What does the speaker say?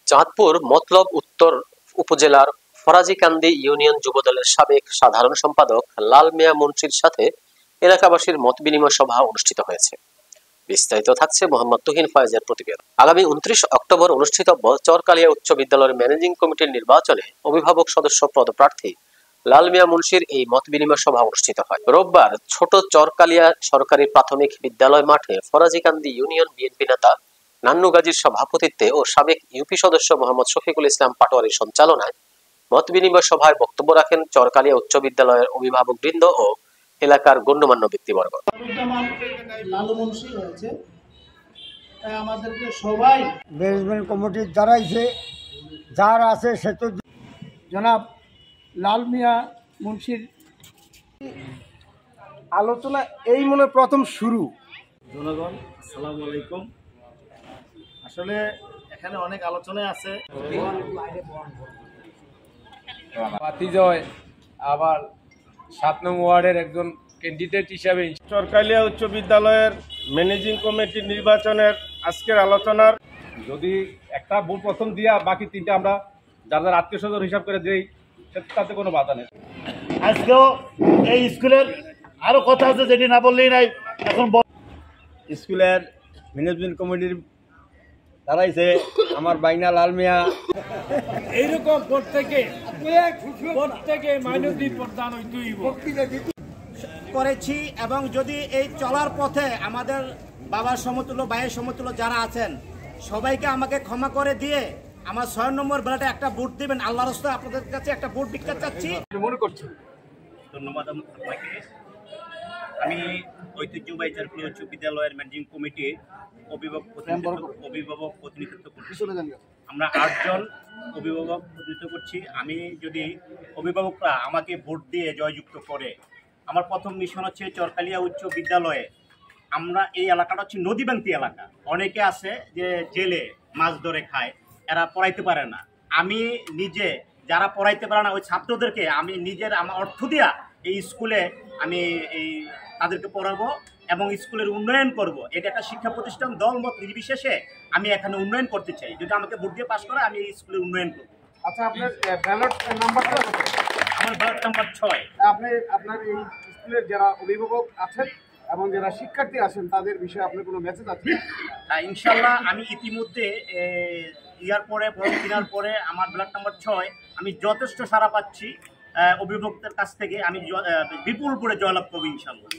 চাঁদপুর মতলব উত্তর উপজেলার ফরাজিকান্দি ইউনিয়ন যুবদলের সাবেক সাধারণ সম্পাদক লাল মিয়া মুন্সির সাথে এলাকাবাসীর মত বিনিময় সভা অনুষ্ঠিত হয়েছে। বিস্তারিত থাকছে মোহাম্মদ তুহিন ফয়েজের প্রতিবেদন। আগামী 29 অক্টোবর অনুষ্ঠিতব্য চরকালিয়া উচ্চ বিদ্যালয়ের ম্যানেজিং কমিটির নির্বাচনে অভিভাবক সদস্য পদপ্রার্থী লাল মিয়া মুন্সির এই মত বিনিময় সভা অনুষ্ঠিত হয়। রোববার ছোট চরকালিয়া সরকারি প্রাথমিক বিদ্যালয় মাঠে ফরাজিকান্দি ইউনিয়ন বিএনপি নেতা নান্নু গাজীর সভাপতিত্বে ও সাবেক ইউপি সদস্য মোহাম্মদ শফিকুল ইসলাম পাটোয়ারির সঞ্চালনায় মত বিনিময় সভায় বক্তব্য রাখেন চরকালিয়া উচ্চ বিদ্যালয়ের অভিভাবকবৃন্দ ও এলাকার গণ্যমান্য ব্যক্তিবর্গ। আমাদেরকে সবাই ম্যানেজমেন্ট কমিটির দাঁড়াইছে, যার আছে সে তো জনাব লাল মিয়া মুন্সির আলোচনা এই মনে প্রথম শুরু। জনগণ আসসালামু আলাইকুম। আসলে এখানে অনেক আলোচনায় আছে, বাতিজয় আবার 7 নং ওয়ার্ডের একজন ক্যান্ডিডেট হিসাবে চরকালিয়া উচ্চ বিদ্যালয়ের ম্যানেজিং কমিটির নির্বাচনের আজকের আলোচনার যদি একটা ভোট প্রথম দিয়া বাকি 3টা আমরা যার আত্মীয় স্বজন হিসাব করে দেই, তাতে কোনো বাধা নেই। আজকেও এই স্কুলের আরো কথা আছে যেটি না বললেই নাই। এখন স্কুলের ম্যানেজমেন্ট কমিটির দাঁড়াইছে আমার বাইনা লাল মিয়া। এইরকম প্রত্যেকে মাইনরিটি প্রদান করেছি, এবং যদি এই চলার পথে আমাদের বাবার সমতুল্য ভাইয়ের সমতুল্য যারা আছেন সবাইকে আমাকে ক্ষমা করে দিয়ে আমার 6 নম্বর বেলাটা একটা ভোট দিবেন। আল্লাহর রাস্তায় আপনাদের কাছে একটা ভোট ভিক্ষা চাচ্ছি। মনে করছি। ধন্যবাদ আপনাকে। আমি ঐতিহ্যবাহী চরকালিয়া উচ্চ বিদ্যালয়ের ম্যানেজিং কমিটির অভিভাবক প্রতিনিধিত্ব করছি। আমরা 8 জন অভিভাবক প্রতিনিধিত্ব করছি। আমি যদি অভিভাবকরা আমাকে ভোট দিয়ে জয়যুক্ত করে, আমার প্রথম মিশন হচ্ছে চরকালিয়া উচ্চ বিদ্যালয়ে আমরা এই এলাকাটা হচ্ছে নদীবান্তি এলাকা। অনেকে আছে যে জেলে মাছ ধরে খায়, এরা পড়াইতে পারে না। আমি নিজে যারা পড়াইতে পারে না ওই ছাত্রদেরকে আমি নিজের আমার অর্থ দিয়া এই স্কুলে আমি তাদেরকে পড়াবো এবং স্কুলের উন্নয়ন করব। এটা একটা শিক্ষা প্রতিষ্ঠান, দলমত নির্বিশেষে আমি এখানে উন্নয়ন করতে চাই। যদি আমাকে ভোট দিয়ে পাস করে আমি এই স্কুলের উন্নয়ন করব। আচ্ছা, আপনার ব্যালট নাম্বারটা কত? আমার ব্যালট নাম্বার 6। আপনার এই স্কুলের যারা অভিভাবক আছেন এবং যারা শিক্ষার্থী আছেন তাদের বিষয়ে আপনার কোনো মেসেজ আছে? ইনশাল্লাহ আমি ইতিমধ্যে ফর্ম কেনার পরে আমার ব্যালট নাম্বার 6 আমি যথেষ্ট সাড়া পাচ্ছি অভিভাবকদের কাছ থেকে। আমি বিপুল করে জয়লাভ করবো ইনশাল্লাহ।